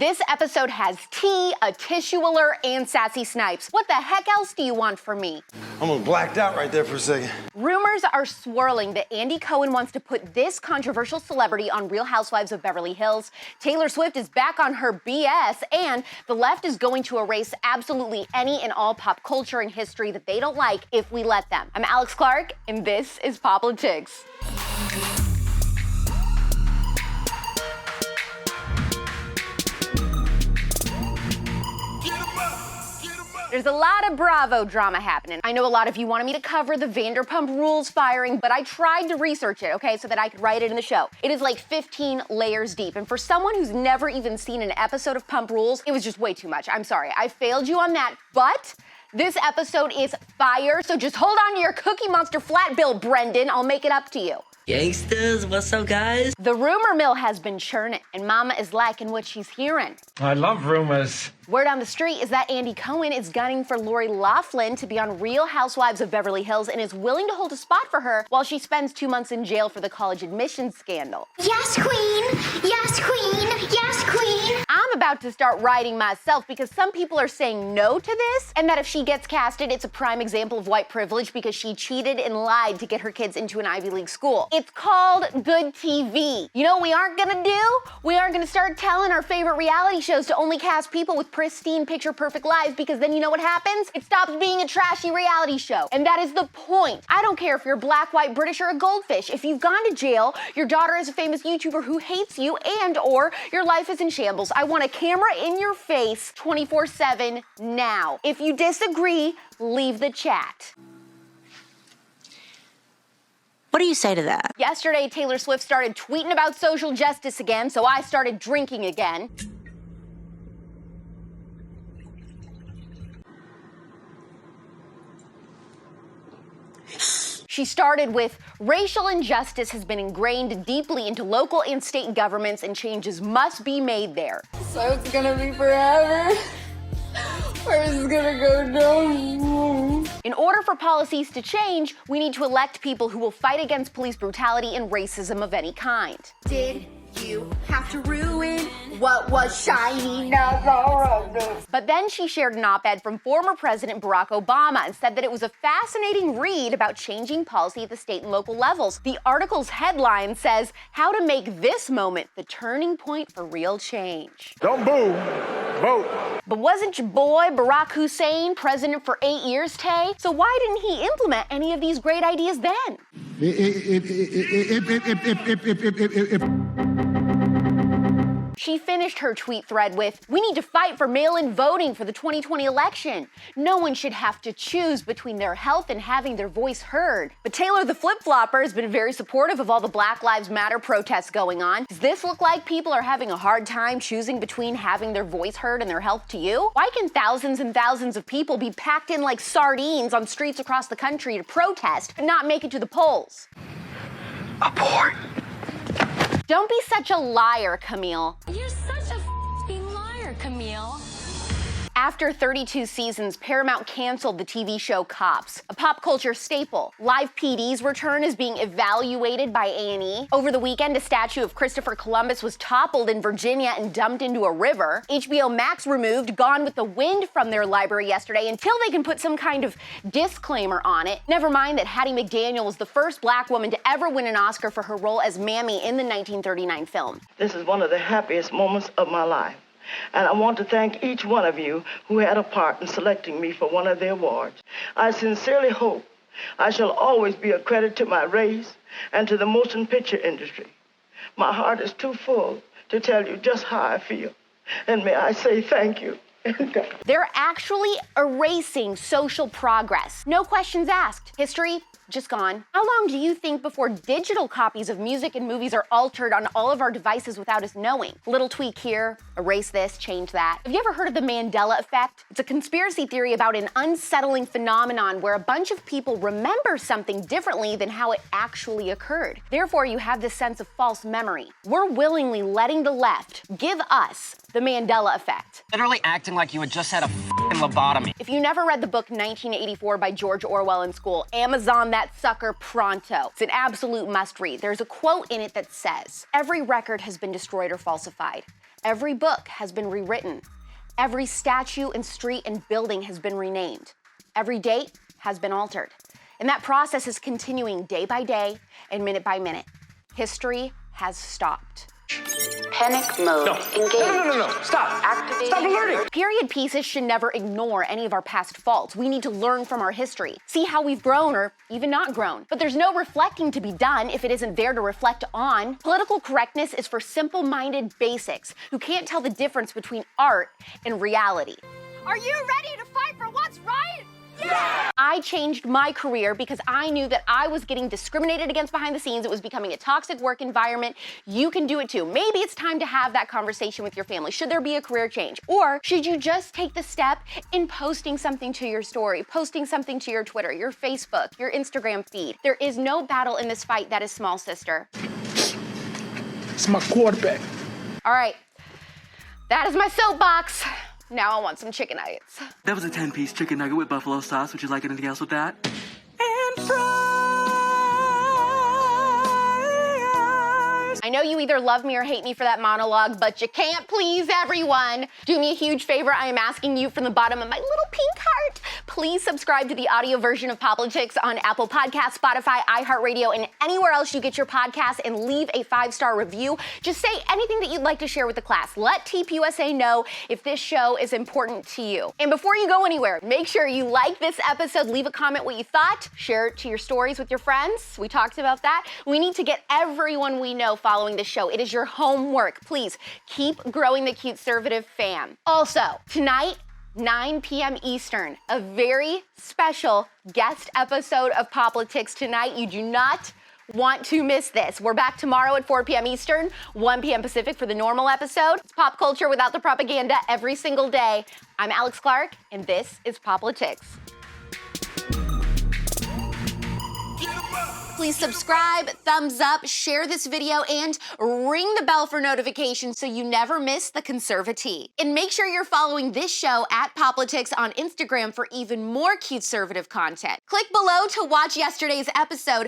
This episode has tea, a tissue alert, and Sassy Snipes. What the heck else do you want from me? Almost blacked out right there for a second. Rumors are swirling that Andy Cohen wants to put this controversial celebrity on Real Housewives of Beverly Hills. Taylor Swift is back on her BS, and the left is going to erase absolutely any and all pop culture and history that they don't like if we let them. I'm Alex Clark, and this is Poplitics. There's a lot of Bravo drama happening. I know a lot of you wanted me to cover the Vanderpump Rules firing, but I tried to research it, okay, so that I could write it in the show. It is like 15 layers deep, and for someone who's never even seen an episode of Pump Rules, it was just way too much. I'm sorry, I failed you on that, but this episode is fire, so just hold on to your Cookie Monster flat bill, Brendan. I'll make it up to you. Gangsters, what's up, guys? The rumor mill has been churning, and Mama is liking what she's hearing. I love rumors. Word on the street is that Andy Cohen is gunning for Lori Loughlin to be on Real Housewives of Beverly Hills and is willing to hold a spot for her while she spends 2 months in jail for the college admissions scandal. Yes, queen! Yes, queen! Yes, queen! I'm about to start writing myself because some people are saying no to this, and that if she gets casted, it's a prime example of white privilege because she cheated and lied to get her kids into an Ivy League school. It's called good TV. You know what we aren't gonna do? We aren't gonna start telling our favorite reality shows to only cast people with pristine, picture-perfect lives, because then you know what happens? It stops being a trashy reality show. And that is the point. I don't care if you're black, white, British, or a goldfish. If you've gone to jail, your daughter is a famous YouTuber who hates you, and or your life is in shambles, I want a camera in your face 24/7 now. If you disagree, leave the chat. What do you say to that? Yesterday, Taylor Swift started tweeting about social justice again, so I started drinking again. She started with, racial injustice has been ingrained deeply into local and state governments and changes must be made there. So it's gonna be forever? Or is it gonna go down? In order for policies to change, we need to elect people who will fight against police brutality and racism of any kind. Did you have to ruin what was shiny? Never. But then she shared an op-ed from former President Barack Obama and said that it was a fascinating read about changing policy at the state and local levels. The article's headline says, how to make this moment the turning point for real change. Don't boo, vote. But wasn't your boy Barack Hussein president for 8 years, Tay? So why didn't he implement any of these great ideas then? She finished her tweet thread with, we need to fight for mail-in voting for the 2020 election. No one should have to choose between their health and having their voice heard. But Taylor the flip-flopper has been very supportive of all the Black Lives Matter protests going on. Does this look like people are having a hard time choosing between having their voice heard and their health to you? Why can thousands and thousands of people be packed in like sardines on streets across the country to protest and not make it to the polls? Abort. Don't be such a liar, Camille. You're such a f***ing liar, Camille. After 32 seasons, Paramount canceled the TV show Cops, a pop culture staple. Live PD's return is being evaluated by A&E. Over the weekend, a statue of Christopher Columbus was toppled in Virginia and dumped into a river. HBO Max removed Gone with the Wind from their library yesterday until they can put some kind of disclaimer on it. Never mind that Hattie McDaniel was the first black woman to ever win an Oscar for her role as Mammy in the 1939 film. This is one of the happiest moments of my life. And I want to thank each one of you who had a part in selecting me for one of the awards. I sincerely hope I shall always be a credit to my race and to the motion picture industry. My heart is too full to tell you just how I feel. And may I say thank you. They're actually erasing social progress. No questions asked. History, just gone. How long do you think before digital copies of music and movies are altered on all of our devices without us knowing? Little tweak here, erase this, change that. Have you ever heard of the Mandela effect? It's a conspiracy theory about an unsettling phenomenon where a bunch of people remember something differently than how it actually occurred. Therefore, you have this sense of false memory. We're willingly letting the left give us the Mandela effect. Literally acting like you had just had a f***ing lobotomy. If you never read the book 1984 by George Orwell in school, Amazon that sucker pronto. It's an absolute must read. There's a quote in it that says, every record has been destroyed or falsified. Every book has been rewritten. Every statue and street and building has been renamed. Every date has been altered. And that process is continuing day by day and minute by minute. History has stopped. Panic mode. Engage. No. Stop. Activating. Stop alerting. Period pieces should never ignore any of our past faults. We need to learn from our history, see how we've grown or even not grown. But there's no reflecting to be done if it isn't there to reflect on. Political correctness is for simple-minded basics who can't tell the difference between art and reality. Are you ready to fight for what's right? Yeah! I changed my career because I knew that I was getting discriminated against behind the scenes. It was becoming a toxic work environment. You can do it too. Maybe it's time to have that conversation with your family. Should there be a career change? Or should you just take the step in posting something to your story, posting something to your Twitter, your Facebook, your Instagram feed? There is no battle in this fight that is small, sister. It's my quarterback. All right, that is my soapbox. Now I want some chicken nuggets. That was a 10-piece chicken nugget with buffalo sauce. Would you like anything else with that? I know you either love me or hate me for that monologue, but you can't please everyone. Do me a huge favor. I am asking you from the bottom of my little pink heart, please subscribe to the audio version of Politics on Apple Podcasts, Spotify, iHeartRadio, and anywhere else you get your podcasts, and leave a 5-star review. Just say anything that you'd like to share with the class. Let TeepUSA know if this show is important to you. And before you go anywhere, make sure you like this episode, leave a comment what you thought, share it to your stories with your friends. We talked about that. We need to get everyone we know following the show. It is your homework. Please keep growing the Cuteservative fam. Also, tonight, 9 p.m. Eastern, a very special guest episode of Politics tonight. You do not want to miss this. We're back tomorrow at 4 p.m. Eastern, 1 p.m. Pacific for the normal episode. It's pop culture without the propaganda every single day. I'm Alex Clark, and this is Politics. Please subscribe, thumbs up, share this video, and ring the bell for notifications so you never miss the Conservatee. And make sure you're following this show at Politics on Instagram for even more Cuteservative content. Click below to watch yesterday's episode.